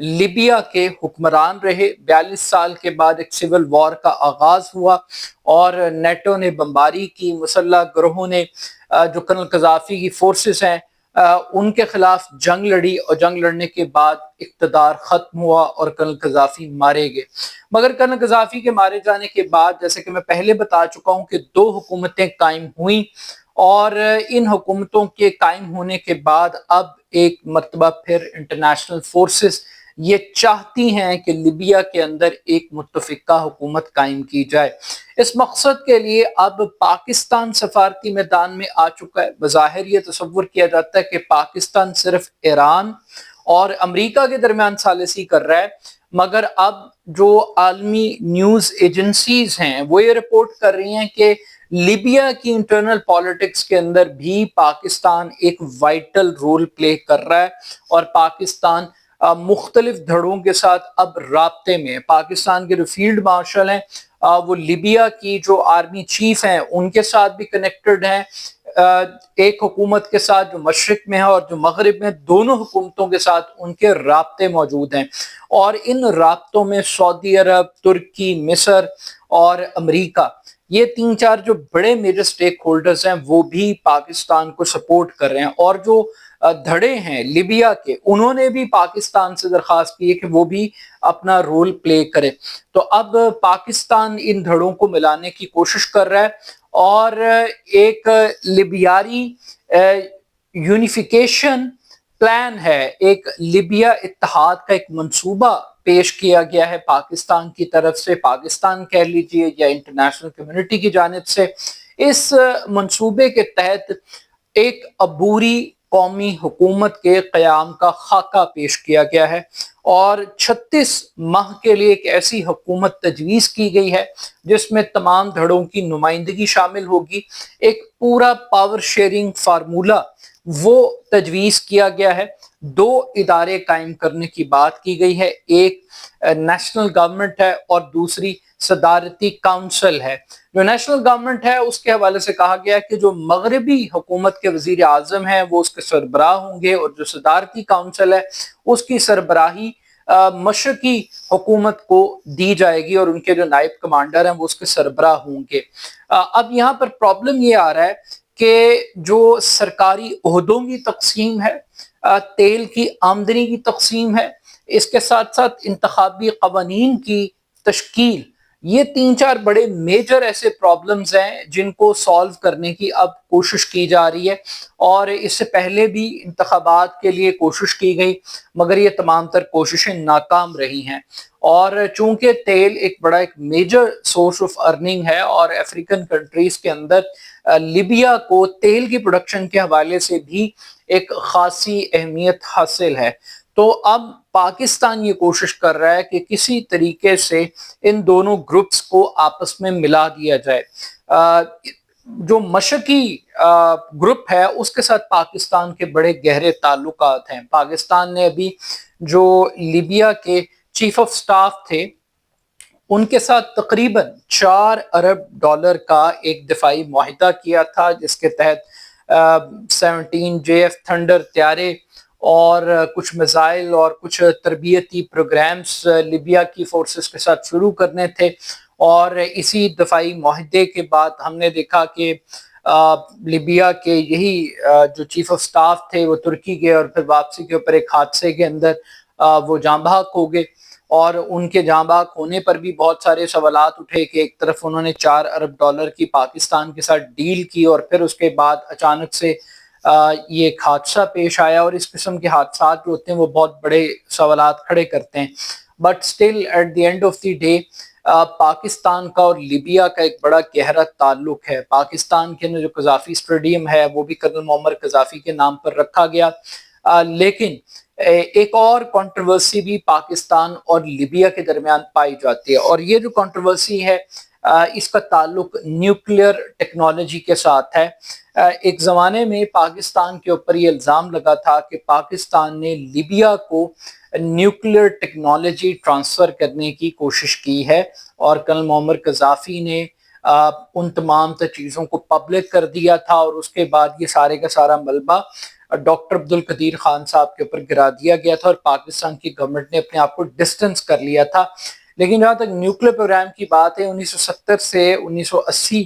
Libya کے حکمران رہے۔ 42 سال کے بعد ایک سول وار کا آغاز ہوا اور نیٹو نے بمباری کی، مسلح گروہوں نے جو کرنل قذافی کی فورسز ہیں ان کے خلاف جنگ لڑی، اور جنگ لڑنے کے بعد اقتدار ختم ہوا اور کرنل قذافی مارے گئے۔ مگر کرنل قذافی کے مارے جانے کے بعد، جیسے کہ میں پہلے بتا چکا ہوں، کہ 2 حکومتیں قائم ہوئیں، اور ان حکومتوں کے قائم ہونے کے بعد اب ایک مرتبہ پھر انٹرنیشنل فورسز یہ چاہتی ہیں کہ لیبیا کے اندر ایک متفقہ حکومت قائم کی جائے۔ اس مقصد کے لیے اب پاکستان سفارتی میدان میں آ چکا ہے۔ بظاہر یہ تصور کیا جاتا ہے کہ پاکستان صرف ایران اور امریکہ کے درمیان ثالثی کر رہا ہے، مگر اب جو عالمی نیوز ایجنسیز ہیں وہ یہ رپورٹ کر رہی ہیں کہ لیبیا کی انٹرنل پالیٹکس کے اندر بھی پاکستان ایک وائٹل رول پلے کر رہا ہے، اور پاکستان مختلف دھڑوں کے ساتھ اب رابطے میں۔ پاکستان کے جو فیلڈ مارشل ہیں وہ لیبیا کی جو آرمی چیف ہیں ان کے ساتھ بھی کنیکٹڈ ہیں، ایک حکومت کے ساتھ جو مشرق میں ہے اور جو مغرب میں، دونوں حکومتوں کے ساتھ ان کے رابطے موجود ہیں، اور ان رابطوں میں سعودی عرب، ترکی، مصر اور امریکہ، یہ 3-4 جو بڑے میجر سٹیک ہولڈرز ہیں وہ بھی پاکستان کو سپورٹ کر رہے ہیں، اور جو دھڑے ہیں لیبیا کے، انہوں نے بھی پاکستان سے درخواست کی ہے کہ وہ بھی اپنا رول پلے کرے۔ تو اب پاکستان ان دھڑوں کو ملانے کی کوشش کر رہا ہے، اور ایک لیبیاری یونیفیکیشن پلان ہے، ایک لیبیا اتحاد کا ایک منصوبہ پیش کیا گیا ہے پاکستان کی طرف سے، پاکستان کہہ لیجئے یا انٹرنیشنل کمیونٹی کی جانب سے۔ اس منصوبے کے تحت ایک عبوری قومی حکومت کے قیام کا خاکہ پیش کیا گیا ہے، اور 36 ماہ کے لیے ایک ایسی حکومت تجویز کی گئی ہے جس میں تمام دھڑوں کی نمائندگی شامل ہوگی۔ ایک پورا پاور شیئرنگ فارمولہ وہ تجویز کیا گیا ہے۔ 2 ادارے قائم کرنے کی بات کی گئی ہے، ایک نیشنل گورنمنٹ ہے اور دوسری صدارتی کونسل ہے۔ جو نیشنل گورنمنٹ ہے اس کے حوالے سے کہا گیا کہ جو مغربی حکومت کے وزیر اعظم ہیں وہ اس کے سربراہ ہوں گے، اور جو صدارتی کونسل ہے اس کی سربراہی مشرقی حکومت کو دی جائے گی، اور ان کے جو نائب کمانڈر ہیں وہ اس کے سربراہ ہوں گے۔ اب یہاں پر پرابلم یہ آ رہا ہے کہ جو سرکاری عہدوں کی تقسیم ہے، تیل کی آمدنی کی تقسیم ہے، اس کے ساتھ ساتھ انتخابی قوانین کی تشکیل، یہ 3-4 بڑے میجر ایسے پرابلمز ہیں جن کو سالو کرنے کی اب کوشش کی جا رہی ہے، اور اس سے پہلے بھی انتخابات کے لیے کوشش کی گئی، مگر یہ تمام تر کوششیں ناکام رہی ہیں۔ اور چونکہ تیل ایک بڑا ایک میجر سورس آف ارننگ ہے، اور افریقن کنٹریز کے اندر لیبیا کو تیل کی پروڈکشن کے حوالے سے بھی ایک خاصی اہمیت حاصل ہے، تو اب پاکستان یہ کوشش کر رہا ہے کہ کسی طریقے سے ان دونوں گروپس کو آپس میں ملا دیا جائے۔ جو مشرقی گروپ ہے اس کے ساتھ پاکستان کے بڑے گہرے تعلقات ہیں۔ پاکستان نے ابھی جو لیبیا کے چیف آف سٹاف تھے ان کے ساتھ تقریباً $4 ارب کا ایک دفاعی معاہدہ کیا تھا، جس کے تحت 17 JF تھنڈر طیارے اور کچھ میزائل اور کچھ تربیتی پروگرامز لیبیا کی فورسز کے ساتھ شروع کرنے تھے، اور اسی دفاعی معاہدے کے بعد ہم نے دیکھا کہ لیبیا کے یہی جو چیف آف سٹاف تھے وہ ترکی گئے، اور پھر واپسی کے اوپر ایک حادثے کے اندر وہ جاں بحق ہو گئے، اور ان کے جاں بحق ہونے پر بھی بہت سارے سوالات اٹھے کہ ایک طرف انہوں نے $4 ارب کی پاکستان کے ساتھ ڈیل کی، اور پھر اس کے بعد اچانک سے یہ ایک حادثہ پیش آیا، اور اس قسم کے حادثات جو ہوتے ہیں وہ بہت بڑے سوالات کھڑے کرتے ہیں۔ But still at the end of the day Pakistan کا اور لیبیا کا ایک بڑا گہرا تعلق ہے۔ پاکستان کے جو قذافی اسٹیڈیم ہے وہ بھی کرنل معمر قذافی کے نام پر رکھا گیا، لیکن ایک اور کنٹروورسی بھی پاکستان اور لیبیا کے درمیان پائی جاتی ہے، اور یہ جو کنٹروورسی ہے اس کا تعلق نیوکلیئر ٹیکنالوجی کے ساتھ ہے۔ ایک زمانے میں پاکستان کے اوپر یہ الزام لگا تھا کہ پاکستان نے لیبیا کو نیوکلیئر ٹیکنالوجی ٹرانسفر کرنے کی کوشش کی ہے، اور کرنل معمر قذافی نے ان تمام چیزوں کو پبلک کر دیا تھا، اور اس کے بعد یہ سارے کا سارا ملبہ ڈاکٹر عبد القدیر خان صاحب کے اوپر گرا دیا گیا تھا اور پاکستان کی گورنمنٹ نے اپنے آپ کو ڈسٹنس کر لیا تھا. لیکن جہاں تک نیوکلیر پروگرام کی بات ہے، 1970 سے 1980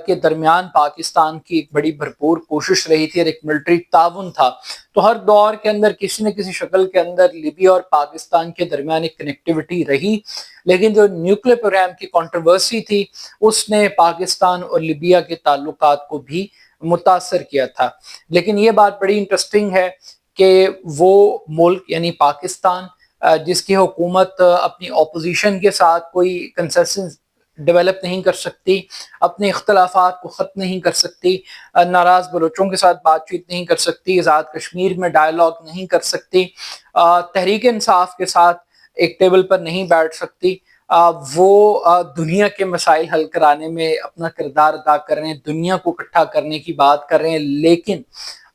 کے درمیان پاکستان کی ایک بڑی بھرپور کوشش رہی تھی اور ایک ملٹری تعاون تھا. تو ہر دور کے اندر کسی نہ کسی شکل کے اندر لیبیا اور پاکستان کے درمیان ایک کنیکٹیوٹی رہی. لیکن جو نیوکلیر پروگرام کی کنٹروورسی تھی اس نے پاکستان اور لیبیا کے تعلقات کو بھی متاثر کیا تھا. لیکن یہ بات بڑی انٹرسٹنگ ہے کہ وہ ملک یعنی پاکستان جس کی حکومت اپنی اپوزیشن کے ساتھ کوئی کنسنسس ڈیولپ نہیں کر سکتی، اپنے اختلافات کو ختم نہیں کر سکتی، ناراض بلوچوں کے ساتھ بات چیت نہیں کر سکتی، آزاد کشمیر میں ڈائیلاگ نہیں کر سکتی، تحریک انصاف کے ساتھ ایک ٹیبل پر نہیں بیٹھ سکتی، وہ دنیا کے مسائل حل کرانے میں اپنا کردار ادا کر رہے ہیں، دنیا کو اکٹھا کرنے کی بات کر رہے ہیں، لیکن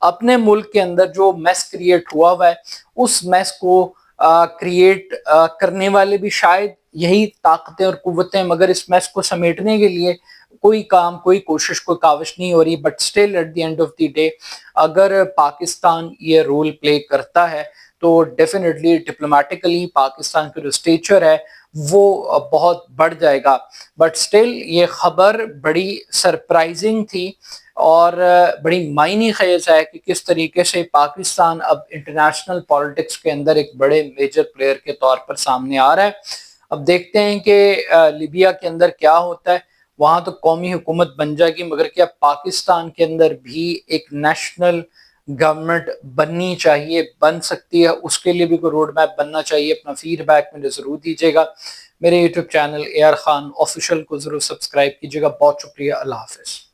اپنے ملک کے اندر جو میس کریٹ ہوا ہے اس میس کو کریٹ کرنے والے بھی شاید یہی طاقتیں اور قوتیں، مگر اس میس کو سمیٹنے کے لیے کوئی کام، کوئی کوشش، کوئی کاوش نہیں ہو رہی. But still at the end of the day اگر پاکستان یہ رول پلے کرتا ہے تو ڈیفینیٹلی ڈپلومیٹیکلی پاکستان کا جو اسٹیچر ہے وہ بہت بڑھ جائے گا. بٹ اسٹل یہ خبر بڑی سرپرائزنگ تھی اور بڑی معنی خیز ہے کہ کس طریقے سے پاکستان اب انٹرنیشنل پالیٹکس کے اندر ایک بڑے میجر پلیئر کے طور پر سامنے آ رہا ہے. اب دیکھتے ہیں کہ لیبیا کے اندر کیا ہوتا ہے. وہاں تو قومی حکومت بن جائے گی، مگر کیا پاکستان کے اندر بھی ایک نیشنل گورنمنٹ بننی چاہیے، بن سکتی ہے؟ اس کے لیے بھی کوئی روڈ میپ بننا چاہیے. اپنا فیڈ بیک مجھے ضرور دیجیے گا. میرے YouTube channel AR Khan official کو ضرور سبسکرائب کیجیے گا. بہت شکریہ. اللہ حافظ.